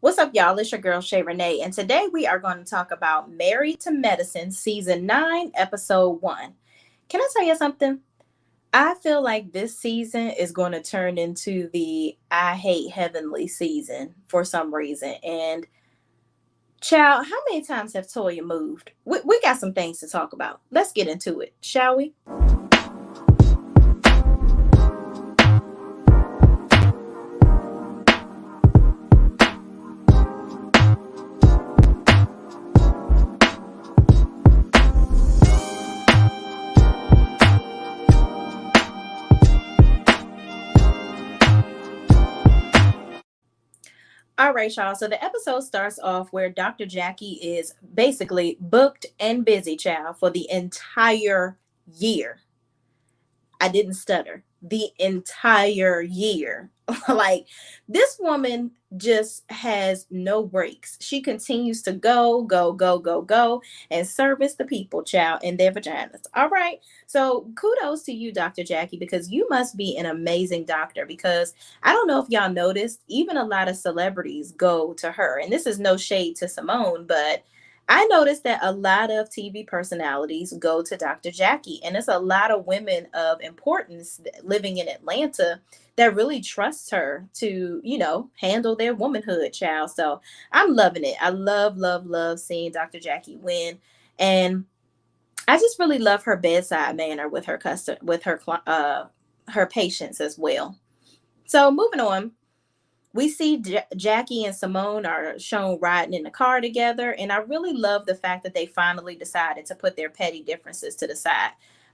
What's up, y'all? It's your girl, Shay Renee, and today we are going to talk about Married to Medicine, Season 9, Episode 1. Can I tell you something? I feel like this season is going to turn into the I Hate Heavenly season for some reason. And, child, how many times have Toya moved? We got some things to talk about. Let's get into it, shall we? All right, y'all. So the episode starts off where Dr. Jackie is basically booked and busy, child, for the entire year. I didn't stutter. The entire year. Like, this woman just has no breaks. She continues to go, go, go, go, go, and service the people, child, in their vaginas. All right. So kudos to you, Dr. Jackie, because you must be an amazing doctor. Because I don't know if y'all noticed, even a lot of celebrities go to her. And this is no shade to Simone, but I noticed that a lot of TV personalities go to Dr. Jackie, and it's a lot of women of importance living in Atlanta that really trusts her to, handle their womanhood, child. So I'm loving it. I love, love, love seeing Dr. Jackie win, and I just really love her bedside manner with her patients as well. So moving on, we see Jackie and Simone are shown riding in the car together. And I really love the fact that they finally decided to put their petty differences to the side.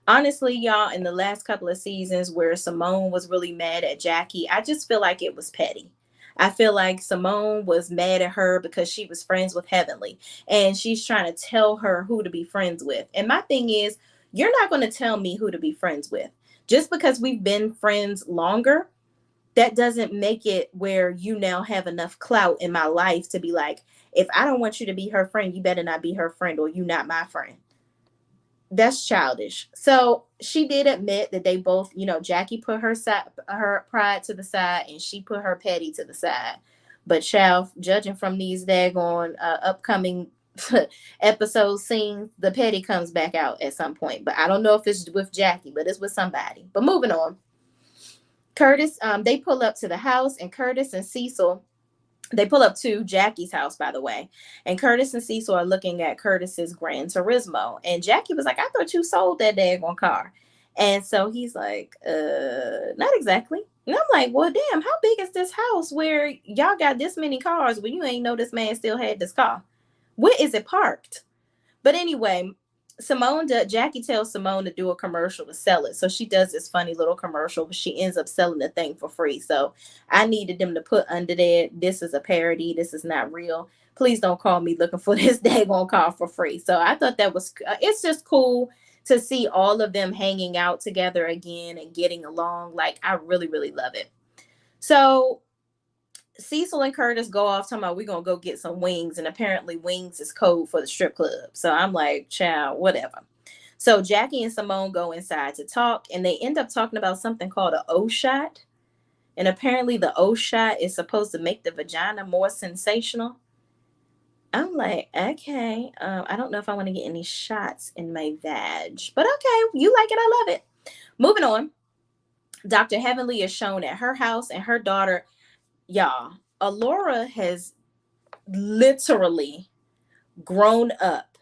Honestly, y'all, in the last couple of seasons where Simone was really mad at Jackie, I just feel like it was petty. I feel like Simone was mad at her because she was friends with Heavenly and she's trying to tell her who to be friends with. And my thing is, you're not going to tell me who to be friends with. Just because we've been friends longer, that doesn't make it where you now have enough clout in my life to be like, if I don't want you to be her friend, you better not be her friend or you not my friend. That's childish. So she did admit that they both, Jackie put her pride to the side and she put her petty to the side. But child, judging from these daggone upcoming episode scenes, the petty comes back out at some point. But I don't know if it's with Jackie, but it's with somebody. But moving on. Curtis, they pull up to the house, and Curtis and Cecil, they pull up to Jackie's house, by the way. And Curtis and Cecil are looking at Curtis's Gran Turismo. And Jackie was like, I thought you sold that daggone car. And so he's like, not exactly. And I'm like, well, damn, how big is this house where y'all got this many cars when you ain't know this man still had this car? Where is it parked? But anyway, Jackie tells Simone to do a commercial to sell it. So she does this funny little commercial, but she ends up selling the thing for free. So I needed them to put under there, this is a parody. This is not real. Please don't call me looking for this daggone car for free. So I thought that was, it's just cool to see all of them hanging out together again and getting along. Like, I really, really love it. So Cecil and Curtis go off talking about we're gonna go get some wings, and apparently wings is code for the strip club. So I'm like, child, whatever. So Jackie and Simone go inside to talk, and they end up talking about something called an O shot. And apparently the O shot is supposed to make the vagina more sensational. I'm like, okay, I don't know if I want to get any shots in my vag, but okay, you like it, I love it. Moving on, Dr. Heavenly is shown at her house, and her daughter, y'all, Alora has literally grown up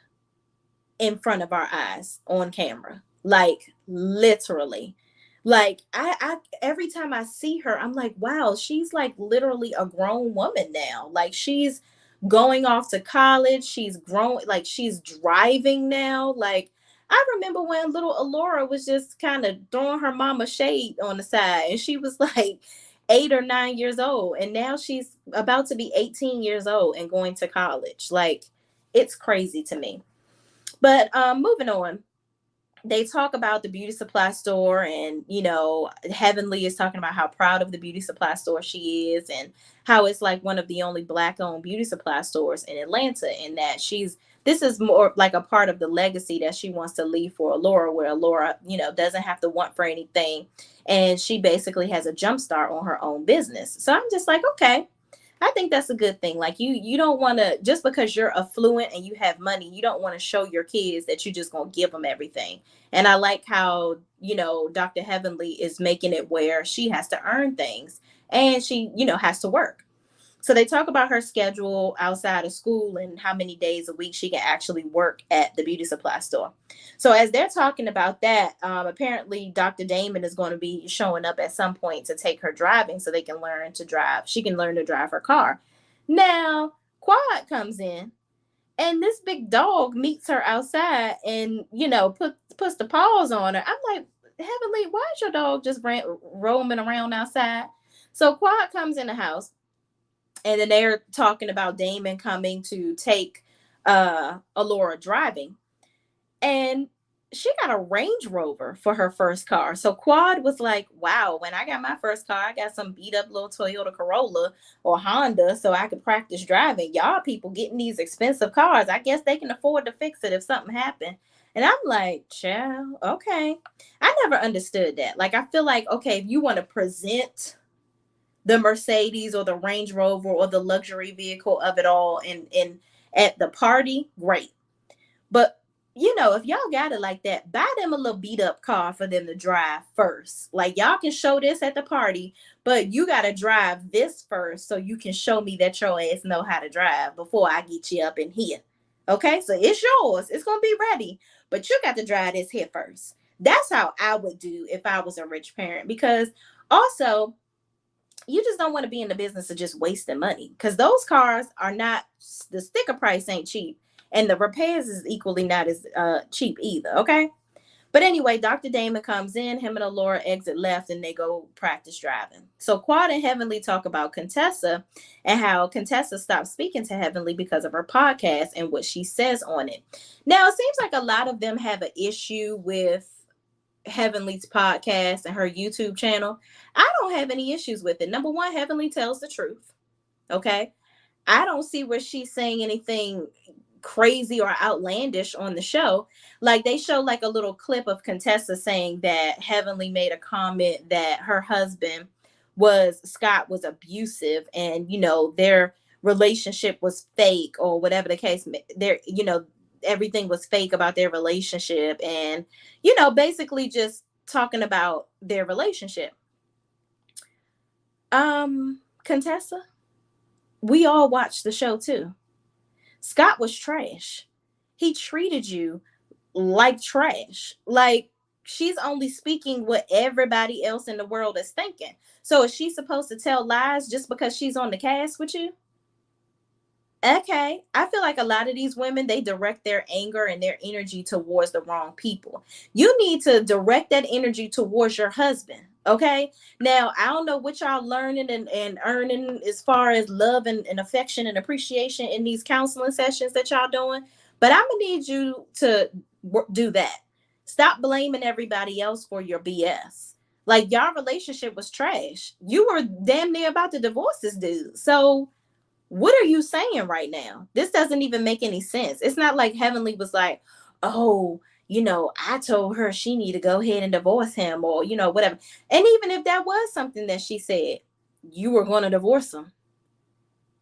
in front of our eyes on camera. Like, literally. Like, I every time I see her, I'm like, wow, she's like literally a grown woman now. Like, she's going off to college. She's grown, like, she's driving now. Like, I remember when little Alora was just kind of throwing her mama shade on the side, and she was like 8 or 9 years old, and now she's about to be 18 years old and going to college. Like, it's crazy to me. But moving on, they talk about the beauty supply store, and Heavenly is talking about how proud of the beauty supply store she is, and how it's like one of the only black owned beauty supply stores in Atlanta, and that this is more like a part of the legacy that she wants to leave for Alora, where Alora, doesn't have to want for anything, and she basically has a jump start on her own business. So I'm just like, okay, I think that's a good thing. Like you don't want to, just because you're affluent and you have money, you don't want to show your kids that you just gonna give them everything. And I like how, Dr. Heavenly is making it where she has to earn things, and she, has to work. So they talk about her schedule outside of school and how many days a week she can actually work at the beauty supply store. So as they're talking about that, apparently Dr. Damon is going to be showing up at some point to take her driving so they can learn to drive. She can learn to drive her car. Now, Quad comes in, and this big dog meets her outside and, puts the paws on her. I'm like, Heavenly, why is your dog just roaming around outside? So Quad comes in the house, and then they're talking about Damon coming to take Alora driving, and she got a Range Rover for her first car. So Quad was like, wow, when I got my first car, I got some beat up little Toyota Corolla or Honda so I could practice driving. Y'all people getting these expensive cars, I guess they can afford to fix it if something happened. And I'm like, child, okay. I never understood that. Like, I feel like, okay, if you want to present the Mercedes or the Range Rover or the luxury vehicle of it all and at the party, great. But if y'all got it like that, buy them a little beat up car for them to drive first. Like, y'all can show this at the party, but you got to drive this first so you can show me that your ass know how to drive before I get you up in here. Okay, so it's yours. It's going to be ready, but you got to drive this here first. That's how I would do if I was a rich parent, because also, you just don't want to be in the business of just wasting money, because those cars are not, the sticker price ain't cheap, and the repairs is equally not as cheap either. Okay. But anyway, Dr. Damon comes in, him and Alora exit left, and they go practice driving. So Quad and Heavenly talk about Contessa and how Contessa stopped speaking to Heavenly because of her podcast and what she says on it. Now, it seems like a lot of them have an issue with Heavenly's podcast and her YouTube channel. I don't have any issues with it. Number one, Heavenly tells the truth. Okay. I don't see where she's saying anything crazy or outlandish on the show. Like, they show like a little clip of Contessa saying that Heavenly made a comment that her husband Scott was abusive, and their relationship was fake, or whatever the case. Everything was fake about their relationship, and basically just talking about their relationship. Contessa, we all watched the show too. Scott was trash. He treated you like trash. Like, she's only speaking what everybody else in the world is thinking. So is she supposed to tell lies just because she's on the cast with you? Okay. I feel like a lot of these women, they direct their anger and their energy towards the wrong people. You need to direct that energy towards your husband. Okay. Now, I don't know what y'all learning and earning as far as love and affection and appreciation in these counseling sessions that y'all doing, but I'm going to need you to do that. Stop blaming everybody else for your BS. Like, y'all relationship was trash. You were damn near about to divorce this dude. So what are you saying right now? This doesn't even make any sense. It's not like Heavenly was like, oh, I told her she need to go ahead and divorce him, or, whatever. And even if that was something that she said, you were going to divorce him.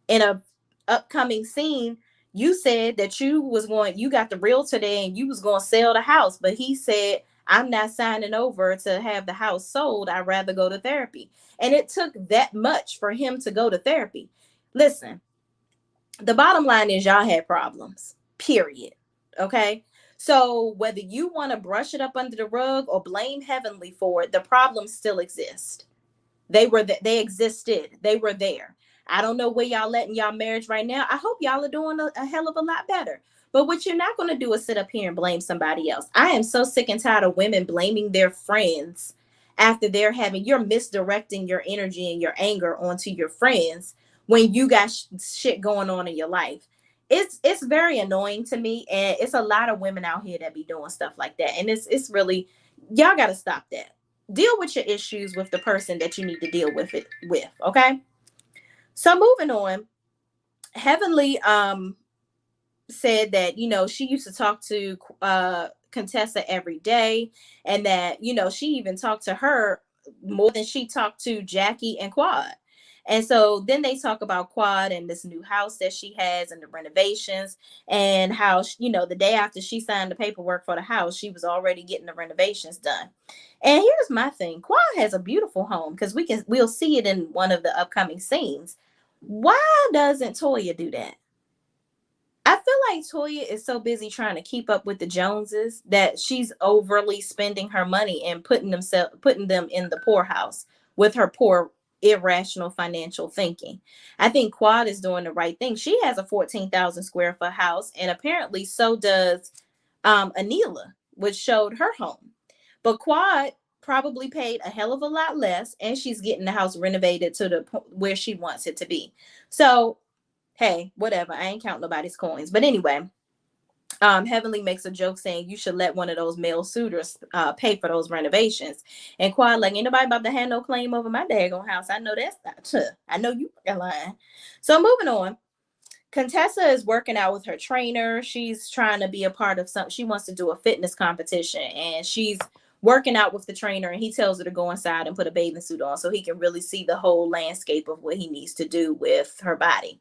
In a upcoming scene, you said that you got the realtor there and you was going to sell the house, but he said, I'm not signing over to have the house sold. I'd rather go to therapy. And it took that much for him to go to therapy. Listen, the bottom line is y'all had problems, period. Okay. So whether you want to brush it up under the rug or blame Heavenly for it, the problems still exist. They existed. They were there. I don't know where y'all at in y'all marriage right now. I hope y'all are doing a hell of a lot better. But what you're not going to do is sit up here and blame somebody else. I am so sick and tired of women blaming their friends after you're misdirecting your energy and your anger onto your friends when you got shit going on in your life. It's very annoying to me, and it's a lot of women out here that be doing stuff like that, and it's really, y'all got to stop that. Deal with your issues with the person that you need to deal with it with. Okay. So moving on, Heavenly said that she used to talk to Contessa every day, and that she even talked to her more than she talked to Jackie and Quad. And so then they talk about Quad and this new house that she has and the renovations, and how, the day after she signed the paperwork for the house, she was already getting the renovations done. And here's my thing. Quad has a beautiful home, because we'll see it in one of the upcoming scenes. Why doesn't Toya do that? I feel like Toya is so busy trying to keep up with the Joneses that she's overly spending her money and putting them in the poorhouse with her poor, irrational financial thinking. I think Quad is doing the right thing. She has a 14,000 square foot house, and apparently so does Anila, which showed her home. But Quad probably paid a hell of a lot less, and she's getting the house renovated to the where she wants it to be. So hey, whatever. I ain't counting nobody's coins. But anyway, Heavenly makes a joke saying you should let one of those male suitors pay for those renovations. And Quad like, ain't nobody about to have no claim over my daggone house. I know that's not true. I know you are lying. So moving on. Contessa is working out with her trainer. She's trying to be a part of something. She wants to do a fitness competition, and she's working out with the trainer, and he tells her to go inside and put a bathing suit on so he can really see the whole landscape of what he needs to do with her body.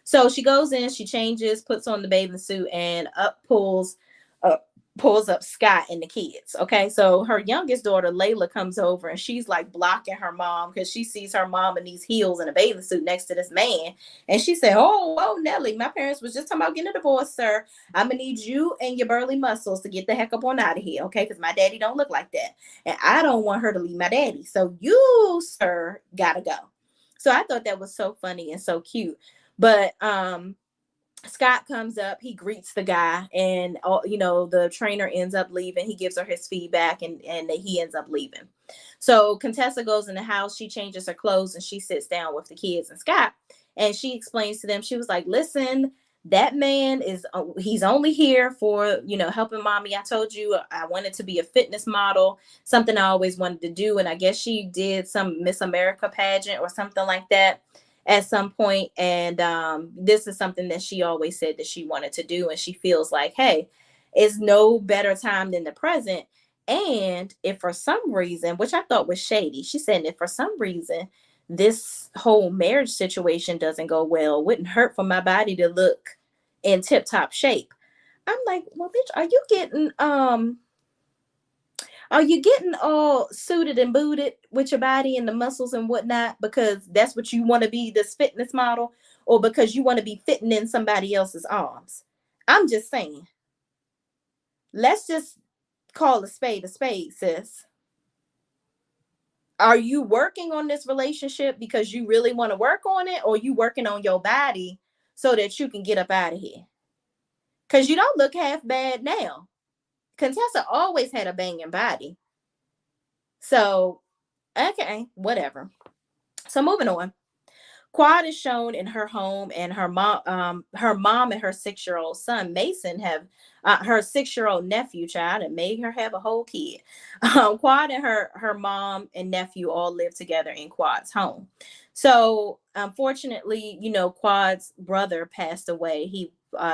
So she goes in, she changes, puts on the bathing suit, and uh, pulls up Scott and the kids. Okay, so her youngest daughter Layla comes over, and she's like blocking her mom because she sees her mom in these heels and a bathing suit next to this man, and she said, "Oh, whoa, Nelly, my parents was just talking about getting a divorce, sir. I'm gonna need you and your burly muscles to get the heck up on out of here, okay? Because my daddy don't look like that, and I don't want her to leave my daddy. So you, sir, gotta go." So I thought that was so funny and so cute. But Scott comes up, he greets the guy, and the trainer ends up leaving. He gives her his feedback, and he ends up leaving. So Contessa goes in the house, she changes her clothes, and she sits down with the kids and Scott, and she explains to them. She was like, listen, that man he's only here for helping mommy. I told you I wanted to be a fitness model, something I always wanted to do, and I guess she did some Miss America pageant or something like that at some point. And this is something that she always said that she wanted to do. And she feels like, hey, it's no better time than the present. And if for some reason, which I thought was shady, she said, if for some reason this whole marriage situation doesn't go well, it wouldn't hurt for my body to look in tip top shape. I'm like, well, bitch, are you getting all suited and booted with your body and the muscles and whatnot because that's what you want to be, this fitness model, or because you want to be fitting in somebody else's arms? I'm just saying. Let's just call a spade, sis. Are you working on this relationship because you really want to work on it, or you working on your body so that you can get up out of here? Because you don't look half bad now. Contessa always had a banging body. So, okay, whatever. So moving on. Quad is shown in her home, and her mom and her 6-year-old son Mason have her 6-year-old nephew child, and made her have a whole kid. Quad and her mom and nephew all live together in Quad's home. So unfortunately, Quad's brother passed away. He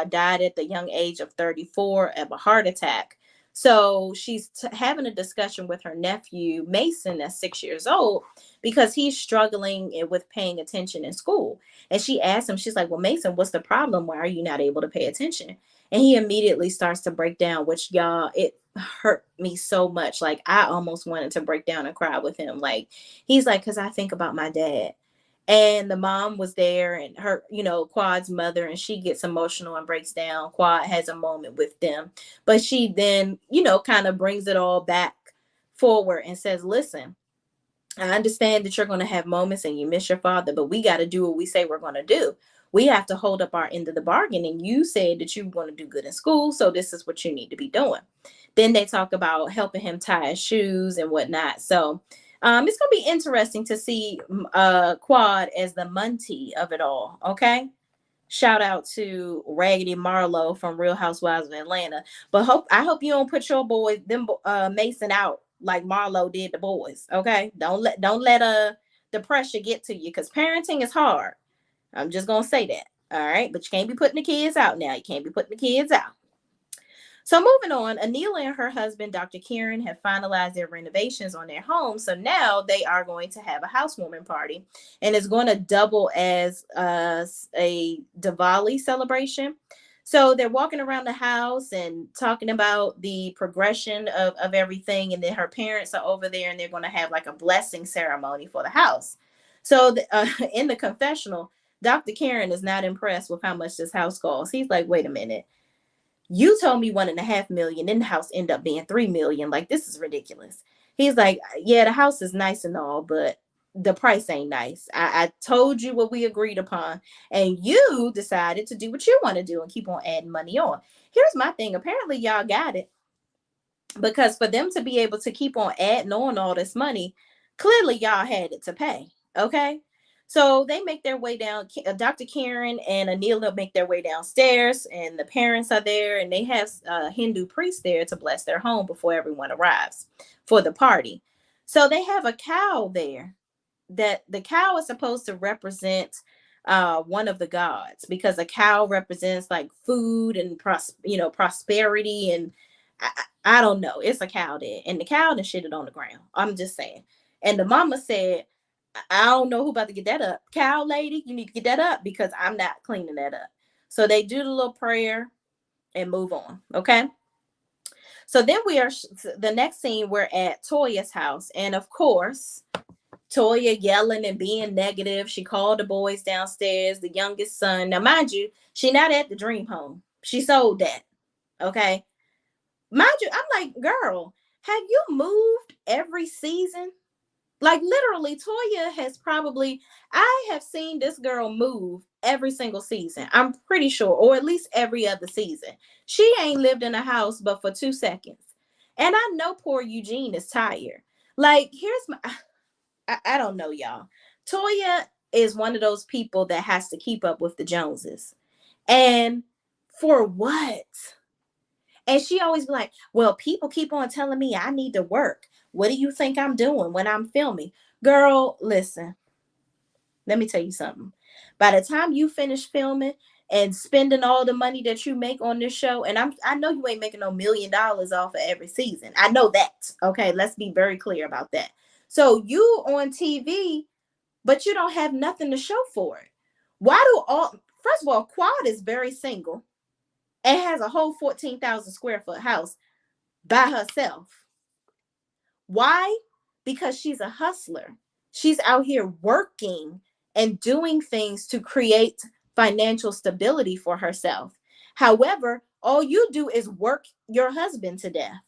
died at the young age of 34 of a heart attack. So she's having a discussion with her nephew Mason, that's 6 years old, because he's struggling with paying attention in school. And she asked him, she's like, well, Mason, what's the problem? Why are you not able to pay attention? And he immediately starts to break down, which, y'all, it hurt me so much. Like, I almost wanted to break down and cry with him. Like, he's like, because I think about my dad. And the mom was there, and her, Quad's mother, and she gets emotional and breaks down. Quad has a moment with them, but she then, kind of brings it all back forward and says, listen, I understand that you're going to have moments and you miss your father, but we got to do what we say we're going to do. We have to hold up our end of the bargain. And you said that you want to do good in school, so this is what you need to be doing. Then they talk about helping him tie his shoes and whatnot. So it's going to be interesting to see Quad as the Muntie of it all. Okay. Shout out to Raggedy Marlowe from Real Housewives of Atlanta. But I hope you don't put your boys, Mason, out like Marlowe did the boys. Okay. Don't let the pressure get to you, because parenting is hard. I'm just gonna say that. All right. But you can't be putting the kids out now. You can't be putting the kids out. So moving on, Anila and her husband, Dr. Kieran, have finalized their renovations on their home. So now they are going to have a housewarming party, and it's going to double as a Diwali celebration. So they're walking around the house and talking about the progression of everything. And then her parents are over there and they're going to have like a blessing ceremony for the house. So in the confessional, Dr. Kieran is not impressed with how much this house costs. He's like, wait a minute, you told me 1.5 million, then the house end up being 3 million. Like, this is ridiculous. He's like, yeah, the house is nice and all, but the price ain't nice. I told you what we agreed upon, and you decided to do what you want to do and keep on adding money on. Here's my thing. Apparently, y'all got it, because for them to be able to keep on adding on all this money, clearly y'all had it to pay. Okay. So they make their way down. Dr. Karen and Anila make their way downstairs, and the parents are there, and they have a Hindu priest there to bless their home before everyone arrives for the party. So they have a cow there, that the cow is supposed to represent one of the gods, because a cow represents like food and prosperity, and I don't know, it's a cow there, and the cow done shit it on the ground. I'm just saying. And the mama said, I don't know who about to get that up. Cow lady, you need to get that up, because I'm not cleaning that up. So they do the little prayer and move on. Okay. So then the next scene, we're at Toya's house. And of course, Toya yelling and being negative. She called the boys downstairs, the youngest son. Now, mind you, she not at the dream home. She sold that. Okay. Mind you, I'm like, girl, have you moved every season? Like, literally, Toya has probably, I have seen this girl move every single season. I'm pretty sure, or at least every other season. She ain't lived in a house but for 2 seconds. And I know poor Eugene is tired. Like, here's my, I don't know, y'all. Toya is one of those people that has to keep up with the Joneses. And for what? And she always be like, well, people keep on telling me I need to work. What do you think I'm doing when I'm filming? Girl, listen, let me tell you something. By the time you finish filming and spending all the money that you make on this show, and I know you ain't making no $1 million off of every season. I know that. Okay, let's be very clear about that. So you on TV, but you don't have nothing to show for it. Why do all, first of all, Quad is very single and has a whole 14,000 square foot house by herself. Why? Because she's a hustler. She's out here working and doing things to create financial stability for herself. However, all you do is work your husband to death.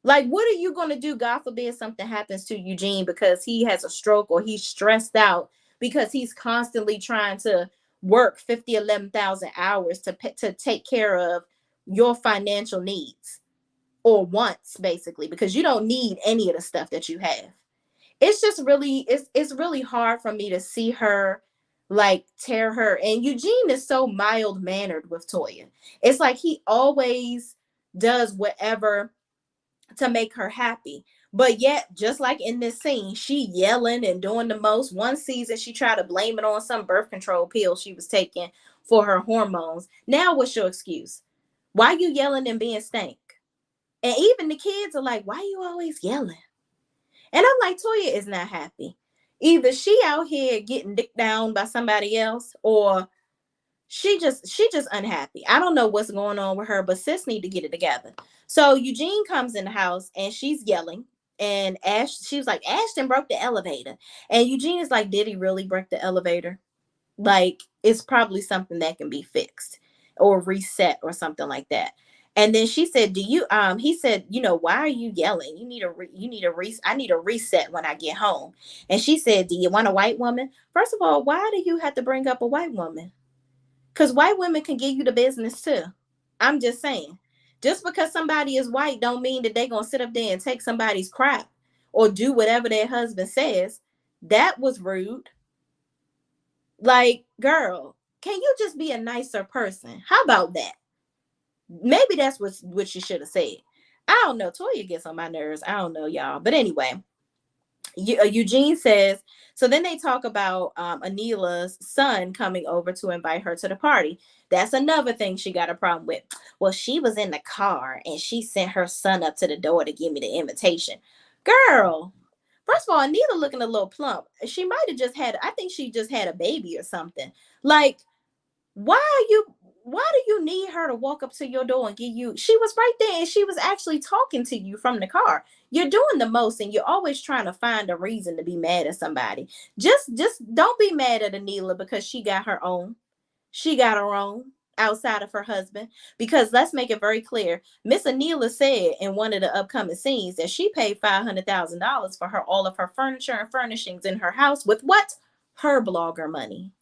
Like, what are you going to do? God forbid something happens to Eugene because he has a stroke, or he's stressed out because he's constantly trying to work 11,000 hours to take care of your financial needs or wants, basically, because you don't need any of the stuff that you have. It's just really, it's really hard for me to see her like tear her. And Eugene is so mild mannered with Toya. It's like he always does whatever to make her happy. But yet, just like in this scene, she yelling and doing the most. One season, she tried to blame it on some birth control pill she was taking for her hormones. Now, what's your excuse? Why you yelling and being stank? And even the kids are like, why you always yelling? And I'm like, Toya is not happy. Either she out here getting dicked down by somebody else, or she just unhappy. I don't know what's going on with her, but sis need to get it together. So Eugene comes in the house and she's yelling. And she was like, Ashton broke the elevator. And Eugene is like, did he really break the elevator? Like, it's probably something that can be fixed or reset or something like that. And then she said, he said, why are you yelling? I need a reset when I get home. And she said, do you want a white woman? First of all, why do you have to bring up a white woman? Because white women can give you the business too. I'm just saying. Just because somebody is white don't mean that they're going to sit up there and take somebody's crap or do whatever their husband says. That was rude. Like, girl, can you just be a nicer person? How about that? Maybe that's what you should have said. I don't know. Toya gets on my nerves. I don't know, y'all. But anyway, Eugene says, so then they talk about Anila's son coming over to invite her to the party. That's another thing she got a problem with. Well, she was in the car and she sent her son up to the door to give me the invitation. Girl, first of all, Anila looking a little plump. She might have just had, I think she just had a baby or something. Like, why are you, why do you need her to walk up to your door and give you, she was right there and she was actually talking to you from the car. You're doing the most and you're always trying to find a reason to be mad at somebody. Just don't be mad at Anila because she got her own. She got her own outside of her husband. Because let's make it very clear, Miss Anila said in one of the upcoming scenes that she paid $500,000 for her all of her furniture and furnishings in her house with what? Her blogger money.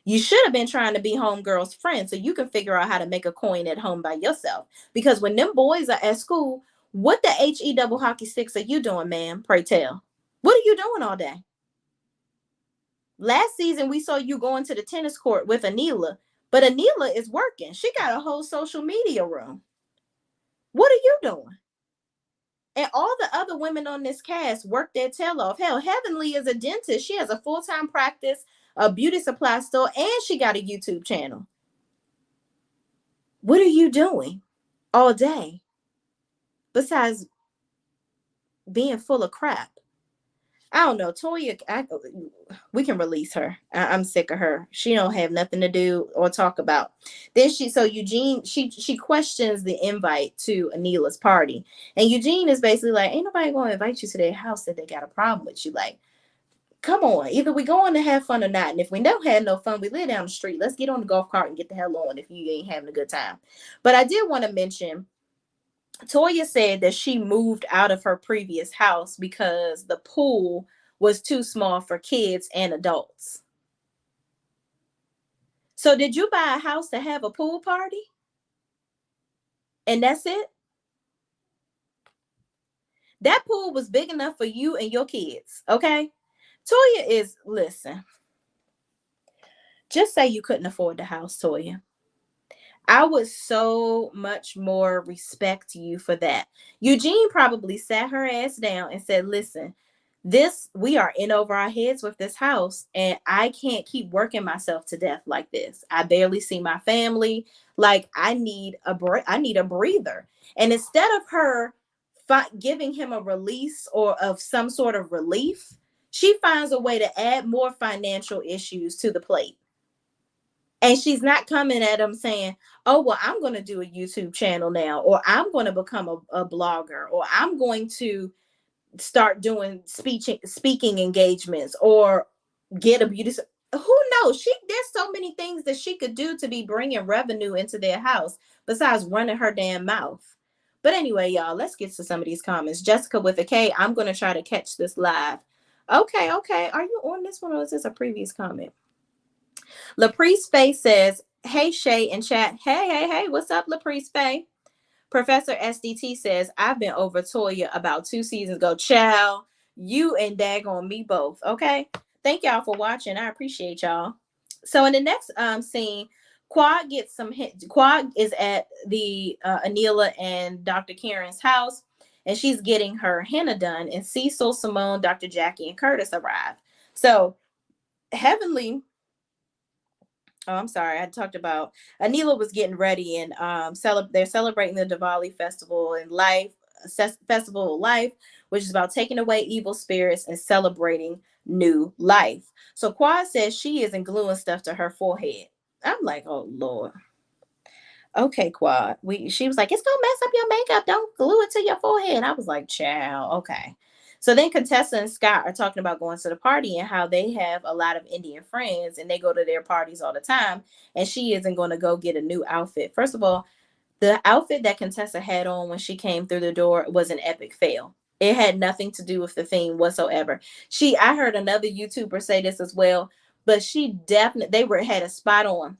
You should have been trying to be homegirl's friend so you can figure out how to make a coin at home by yourself. Because when them boys are at school, what the HE double hockey sticks are you doing, ma'am? Pray tell. What are you doing all day? Last season, we saw you going to the tennis court with Anila, but Anila is working. She got a whole social media room. What are you doing? And all the other women on this cast work their tail off. Hell, Heavenly is a dentist. She has a full-time practice, a beauty supply store, and she got a YouTube channel. What are you doing all day besides being full of crap? I don't know. Toya, we can release her. I'm sick of her. She don't have nothing to do or talk about. Then so Eugene, she questions the invite to Anila's party. And Eugene is basically like, ain't nobody going to invite you to their house that they got a problem with you. Like, come on. Either we going to have fun or not. And if we don't have no fun, we live down the street. Let's get on the golf cart and get the hell on if you ain't having a good time. But I did want to mention, Toya said that she moved out of her previous house because the pool was too small for kids and adults. So did you buy a house to have a pool party? And that's it? That pool was big enough for you and your kids, okay? Toya is, listen, just say you couldn't afford the house, Toya. I would so much more respect you for that. Eugene probably sat her ass down and said, listen, we are in over our heads with this house and I can't keep working myself to death like this. I barely see my family. Like I need a breather. And instead of her giving him a release or of some sort of relief, she finds a way to add more financial issues to the plate. And she's not coming at him saying, oh, well, I'm going to do a YouTube channel now, or I'm going to become a blogger, or I'm going to start doing speaking engagements, or get a beauty. Who knows? There's so many things that she could do to be bringing revenue into their house besides running her damn mouth. But anyway, y'all, let's get to some of these comments. Jessica with a K, I'm going to try to catch this live. Okay. Are you on this one or is this a previous comment? LaPriest Faye says, hey, Shay in chat. Hey, what's up, LaPriest Faye? Professor SDT says, I've been over Toya about 2 seasons ago. Child, you and daggone me both. Okay. Thank y'all for watching. I appreciate y'all. So in the next scene, Quad gets some hint. Quad is at the Anila and Dr. Karen's house, and she's getting her henna done. And Cecil, Simone, Dr. Jackie, and Curtis arrive. So Heavenly, oh, I'm sorry. I talked about Anila was getting ready and they're celebrating the Diwali festival and festival of life, which is about taking away evil spirits and celebrating new life. So Quad says she isn't gluing stuff to her forehead. I'm like, oh Lord. Okay, Quad. She was like, it's gonna mess up your makeup. Don't glue it to your forehead. I was like, child, okay. So then Contessa and Scott are talking about going to the party and how they have a lot of Indian friends and they go to their parties all the time. And she isn't going to go get a new outfit. First of all, the outfit that Contessa had on when she came through the door was an epic fail. It had nothing to do with the theme whatsoever. I heard another YouTuber say this as well, but had a spot on.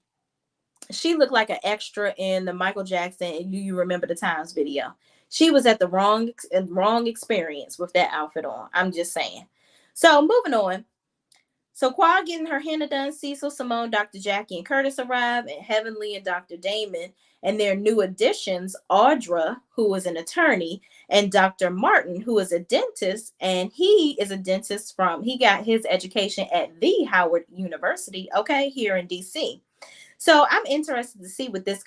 She looked like an extra in the Michael Jackson and You Remember the Times video. She was at the wrong experience with that outfit on. I'm just saying. So moving on. So Qua getting her henna done, Cecil, Simone, Dr. Jackie, and Curtis arrive, and Heavenly and Dr. Damon and their new additions, Audra, who is an attorney, and Dr. Martin, who is a dentist, and he is a dentist he got his education at the Howard University, okay, here in DC. So I'm interested to see what this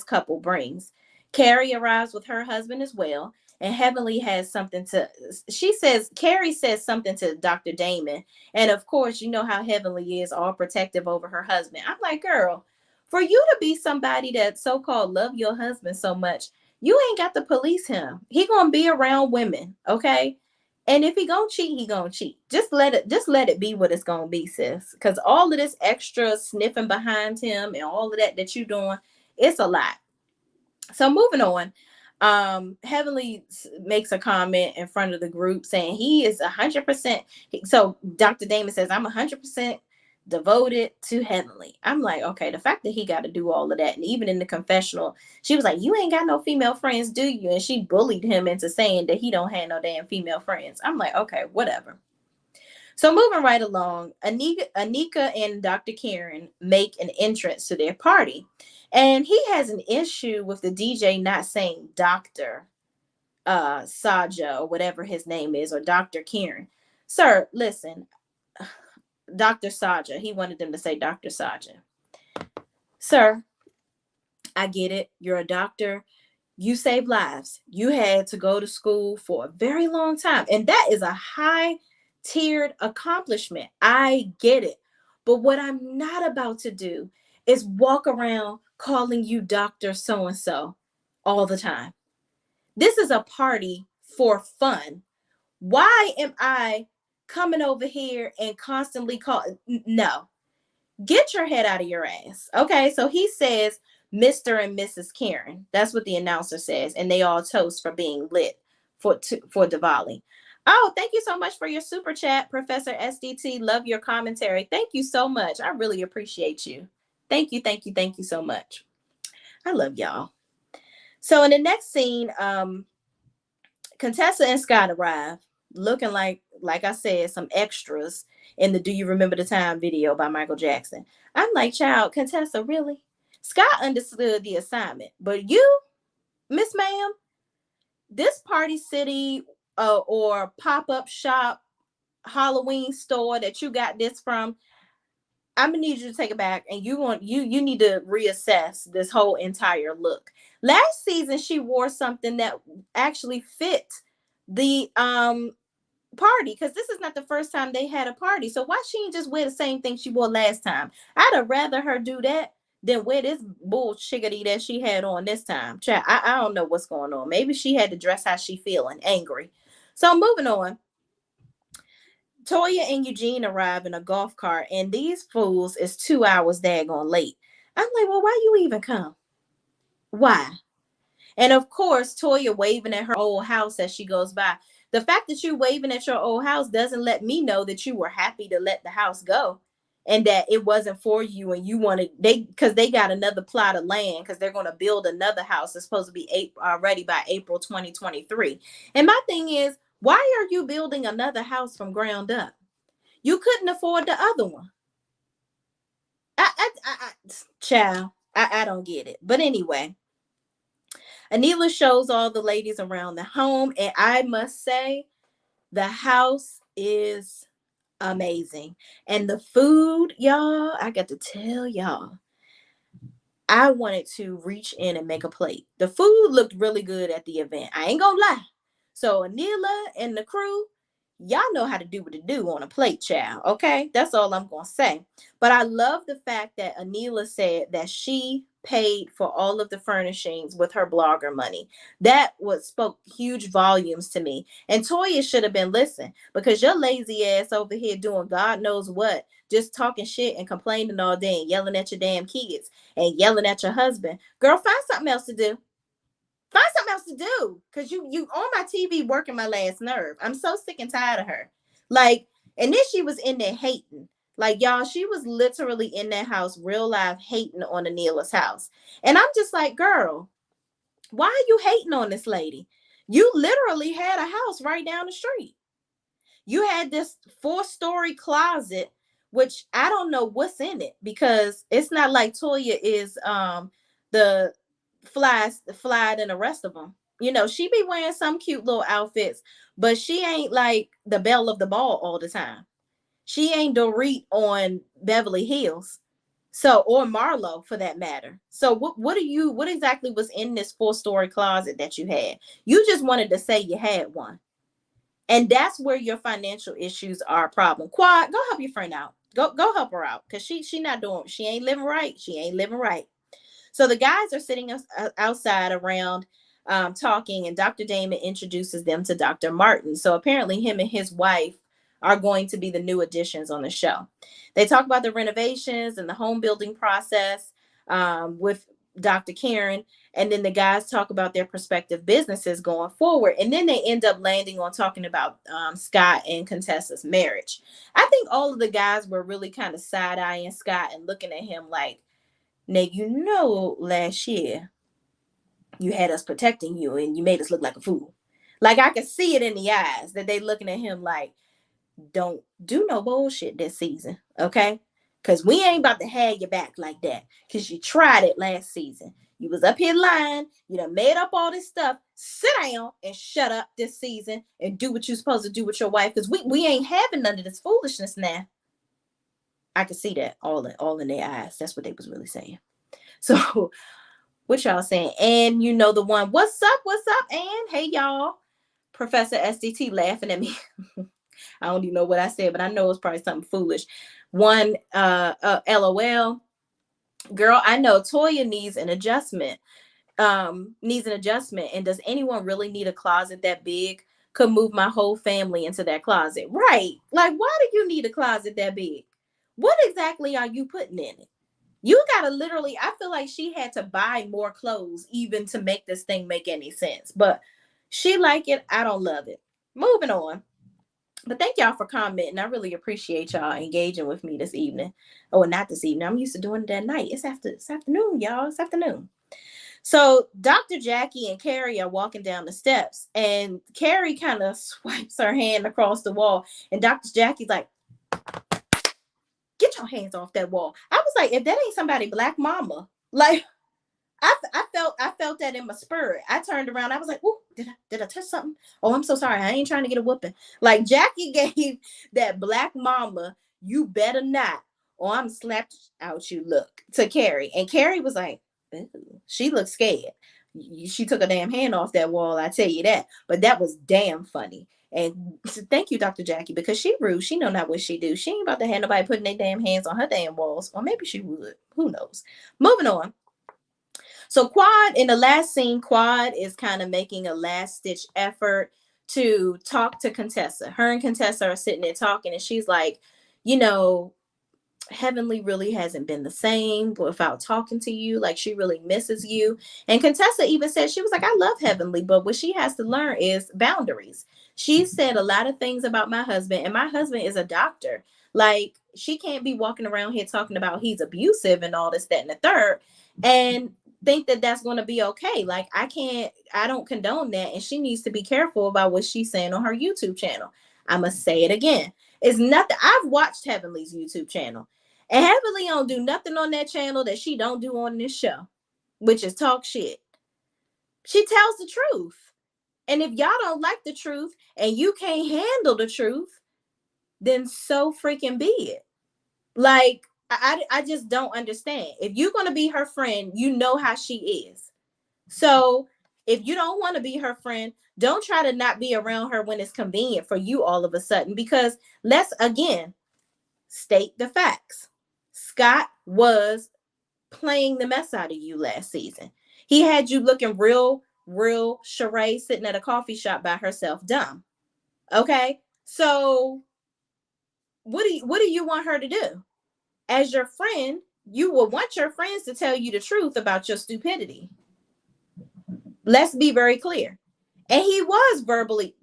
couple brings. Carrie arrives with her husband as well, and Heavenly has something to. She says Carrie says something to Dr. Damon, and of course, you know how Heavenly is, all protective over her husband. I'm like, girl, for you to be somebody that so-called love your husband so much, you ain't got to police him. He gonna be around women, okay? And if he gonna cheat, he gonna cheat. Just let it be what it's gonna be, sis. Because all of this extra sniffing behind him and all of that you doing, it's a lot. So moving on, Heavenly makes a comment in front of the group saying he is 100%. So Dr. Damon says, I'm 100% devoted to Heavenly. I'm like, okay, the fact that he got to do all of that, and even in the confessional, she was like, you ain't got no female friends, do you? And she bullied him into saying that he don't have no damn female friends. I'm like, okay, whatever. So moving right along, Anika and Dr. Karen make an entrance to their party. And he has an issue with the DJ not saying Dr. Saja or whatever his name is, or Dr. Karen. Sir, listen, Dr. Saja. He wanted them to say Dr. Saja. Sir, I get it. You're a doctor. You save lives. You had to go to school for a very long time. And that is a high tiered accomplishment. I get it. But what I'm not about to do is walk around calling you Dr. So and so all the time. This is a party for fun. Why am I coming over here and constantly calling? No, get your head out of your ass. Okay, so he says Mr. and Mrs. Karen. That's what the announcer says, and they all toast for being lit for Diwali. Oh, thank you so much for your super chat, Professor SDT. Love your commentary. Thank you so much. I really appreciate you. Thank you, thank you, thank you so much. I love y'all. So in the next scene, Contessa and Scott arrive, looking like I said, some extras in the "Do You Remember the Time" video by Michael Jackson. I'm like, child, Contessa, really? Scott understood the assignment, but you, Miss Ma'am, this Party City or pop-up shop Halloween store that you got this from, I'm gonna need you to take it back, and you need to reassess this whole entire look. Last season, she wore something that actually fit the party, because this is not the first time they had a party. So why she ain't just wear the same thing she wore last time? I'd have rather her do that than wear this bullshiggity that she had on this time. Chat, I don't know what's going on. Maybe she had to dress how she feeling, angry. So moving on. Toya and Eugene arrive in a golf cart, and these fools is 2 hours daggone late. I'm like, well, why you even come? Why? And of course, Toya waving at her old house as she goes by. The fact that you waving at your old house doesn't let me know that you were happy to let the house go, and that it wasn't for you, and you wanted because they got another plot of land, because they're going to build another house that's supposed to be ready by April 2023. And my thing is, why are you building another house from ground up? You couldn't afford the other one. Child, I don't get it. But anyway, Anila shows all the ladies around the home, and I must say, the house is amazing. And the food, y'all, I got to tell y'all, I wanted to reach in and make a plate. The food looked really good at the event. I ain't gonna lie. So Anila and the crew, y'all know how to do what to do on a plate, child. Okay, that's all I'm gonna say. But I love the fact that Anila said that she paid for all of the furnishings with her blogger money. That spoke huge volumes to me. And Toya should have been listening, because your lazy ass over here doing God knows what, just talking shit and complaining all day and yelling at your damn kids and yelling at your husband. Girl, find something else to do. Find something else to do, because you on my TV working my last nerve. I'm so sick and tired of her. Like, and then she was in there hating. Like, y'all, she was literally in that house, real life, hating on Anila's house. And I'm just like, girl, why are you hating on this lady? You literally had a house right down the street. You had this 4-story closet which I don't know what's in it, because it's not like Toya is the fly than the rest of them. You know, she be wearing some cute little outfits, but she ain't like the belle of the ball all the time. She ain't Dorit on Beverly Hills. So, or Marlo for that matter. So what exactly was in this 4-story closet that you had? You just wanted to say you had one. And that's where your financial issues are a problem. Quad, go help your friend out. Go help her out. Cause she not doing, she ain't living right. She ain't living right. So the guys are sitting outside around talking, and Dr. Damon introduces them to Dr. Martin. So apparently, him and his wife are going to be the new additions on the show. They talk about the renovations and the home building process with Dr. Karen. And then the guys talk about their prospective businesses going forward. And then they end up landing on talking about Scott and Contessa's marriage. I think all of the guys were really kind of side-eyeing Scott and looking at him like, now, you know, last year you had us protecting you and you made us look like a fool. Like, I could see it in the eyes that they looking at him like, don't do no bullshit this season, okay? Because we ain't about to have your back like that, because you tried it last season. You was up here lying. You done made up all this stuff. Sit down and shut up this season and do what you're supposed to do with your wife, because we ain't having none of this foolishness now. I could see that all in their eyes. That's what they was really saying. So what y'all saying? And you know the one, what's up, and hey y'all, Professor SDT laughing at me. I don't even know what I said, but I know it's probably something foolish. One, LOL. Girl, I know Toya needs an adjustment. And does anyone really need a closet that big? Could move my whole family into that closet. Right. Like, why do you need a closet that big? What exactly are you putting in it? You gotta literally, I feel like she had to buy more clothes even to make this thing make any sense. But she like it. I don't love it. Moving on. But thank y'all for commenting. I really appreciate y'all engaging with me this evening. Oh, not this evening. I'm used to doing it at night. It's afternoon, y'all. It's afternoon. So Dr. Jackie and Carrie are walking down the steps, and Carrie kind of swipes her hand across the wall, and Dr. Jackie's like, get your hands off that wall. I was like, if that ain't somebody black mama, like, I felt that in my spirit. I turned around. I was like, "Ooh, did I touch something? Oh, I'm so sorry. I ain't trying to get a whooping." Like, Jackie gave that black mama, you better not, or I'm slapped out you look, to Carrie. And Carrie was like, ooh, she looked scared. She took a damn hand off that wall, I tell you that. But that was damn funny. And thank you, Dr. Jackie, because she rude. She know not what she do. She ain't about to have nobody putting their damn hands on her damn walls. Or maybe she would. Who knows? Moving on. So Quad, in the last scene, Quad is kind of making a last ditch effort to talk to Contessa. Her and Contessa are sitting there talking, and she's like, you know, Heavenly really hasn't been the same without talking to you. Like, she really misses you. And Contessa even said, she was like, I love Heavenly, but what she has to learn is boundaries. She said a lot of things about my husband, and my husband is a doctor. Like, she can't be walking around here talking about he's abusive and all this, that, and the third, and think that that's going to be okay. Like, I don't condone that. And she needs to be careful about what she's saying on her YouTube channel. I must say it again. It's nothing. I've watched Heavenly's YouTube channel, and Heavenly don't do nothing on that channel that she don't do on this show, which is talk shit. She tells the truth. And if y'all don't like the truth and you can't handle the truth, then so freaking be it. Like, I just don't understand. If you're going to be her friend, you know how she is. So if you don't want to be her friend, don't try to not be around her when it's convenient for you all of a sudden, because let's again state the facts. Scott was playing the mess out of you last season. He had you looking real Sheree sitting at a coffee shop by herself, dumb. Okay? So what do you want her to do? As your friend, you will want your friends to tell you the truth about your stupidity. Let's be very clear. And he was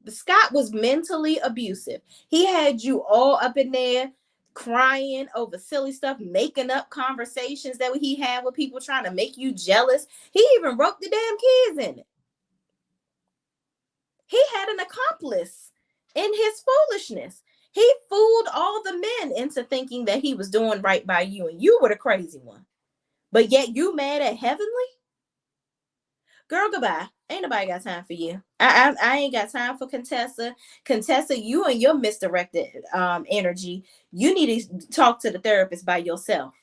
Scott was mentally abusive. He had you all up in there crying over silly stuff, making up conversations that he had with people trying to make you jealous. He even wrote the damn kids in it. He had an accomplice in his foolishness. He fooled all the men into thinking that he was doing right by you, and you were the crazy one. But yet you mad at Heavenly? Girl, goodbye. Ain't nobody got time for you. I ain't got time for Contessa. Contessa, you and your misdirected energy. You need to talk to the therapist by yourself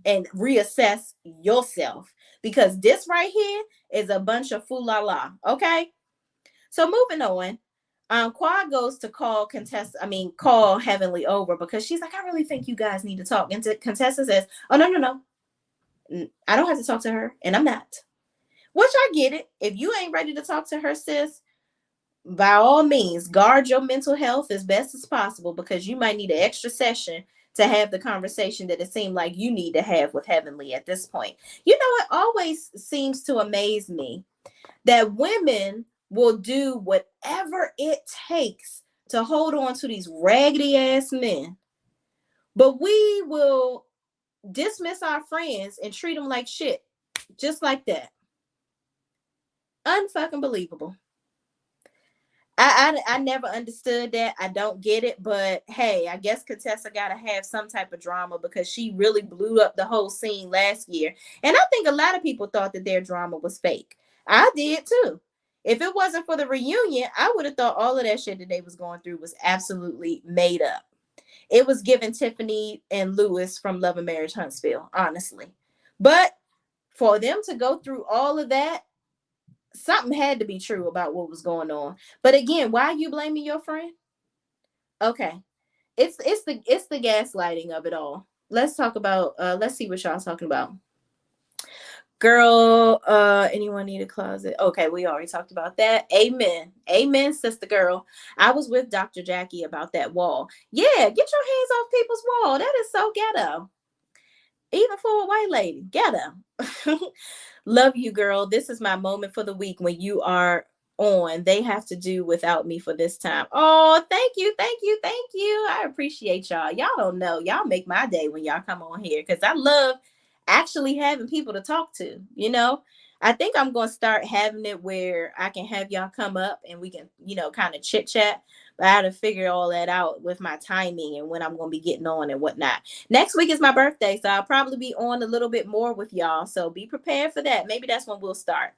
and reassess yourself, because this right here is a bunch of la. Okay, so moving on. Quad goes to call Contessa. I mean, call Heavenly over because she's like, I really think you guys need to talk. And Contessa says, oh no, I don't have to talk to her, and I'm not. Which I get it. If you ain't ready to talk to her, sis, by all means, guard your mental health as best as possible, because you might need an extra session to have the conversation that it seemed like you need to have with Heavenly at this point. You know, it always seems to amaze me that women will do whatever it takes to hold on to these raggedy ass men, but we will dismiss our friends and treat them like shit just like that. Unfucking believable. I never understood that. I don't get it, but hey, I guess Contessa gotta have some type of drama because she really blew up the whole scene last year. And I think a lot of people thought that their drama was fake. I did too. If it wasn't for the reunion, I would have thought all of that shit that they was going through was absolutely made up. It was given Tiffany and Lewis from Love and Marriage Huntsville, honestly. But for them to go through all of that, something had to be true about what was going on. But again, why are you blaming your friend? Okay. It's the gaslighting of it all. Let's talk about let's see what y'all talking about. Girl, anyone need a closet? Okay, we already talked about that. Amen. Amen, sister girl. I was with Dr. Jackie about that wall. Yeah, get your hands off people's wall. That is so ghetto. Even for a white lady. Ghetto. Love you, girl. This is my moment for the week when you are on. They have to do without me for this time. Oh, thank you, thank you, thank you. I appreciate y'all. Y'all don't know. Y'all make my day when y'all come on here, because I love actually having people to talk to. You know, I think I'm going to start having it where I can have y'all come up and we can, kind of chit chat. But I had to figure all that out with my timing and when I'm going to be getting on and whatnot. Next week is my birthday, so I'll probably be on a little bit more with y'all. So be prepared for that. Maybe that's when we'll start.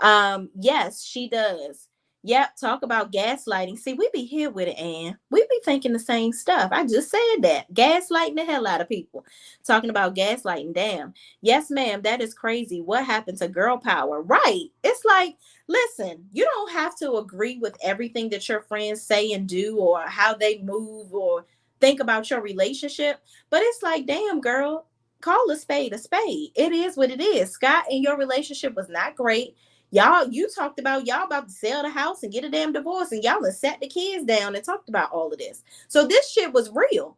Yes, she does. Yep, talk about gaslighting. See, we be here with it, Ann. We be thinking the same stuff. I just said that. Gaslighting the hell out of people. Talking about gaslighting. Damn. Yes, ma'am, that is crazy. What happened to girl power? Right. It's like, listen, you don't have to agree with everything that your friends say and do, or how they move, or think about your relationship. But it's like, damn, girl, call a spade a spade. It is what it is. Scott and your relationship was not great. You talked about y'all about to sell the house and get a damn divorce, and y'all have sat the kids down and talked about all of this. So this shit was real.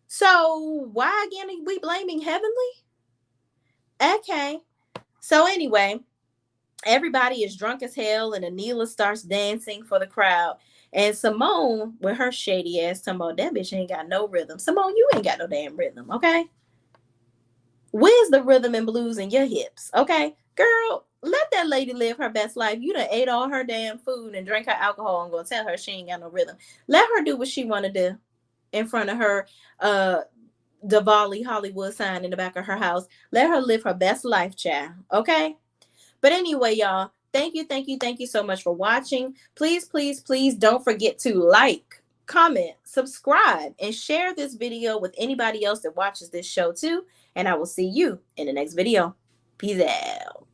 So why again are we blaming Heavenly? Okay. So anyway, everybody is drunk as hell, and Anila starts dancing for the crowd. And Simone, with her shady ass, talking about that bitch ain't got no rhythm. Simone, you ain't got no damn rhythm, okay? Where's the rhythm and blues in your hips? Okay, girl, let that lady live her best life. You done ate all her damn food and drank her alcohol and gonna tell her she ain't got no rhythm. Let her do what she wanna do in front of her Diwali Hollywood sign in the back of her house. Let her live her best life, child. Okay? But anyway, y'all, thank you so much for watching. Please, please, please don't forget to like, comment, subscribe, and share this video with anybody else that watches this show too. And I will see you in the next video. Peace out.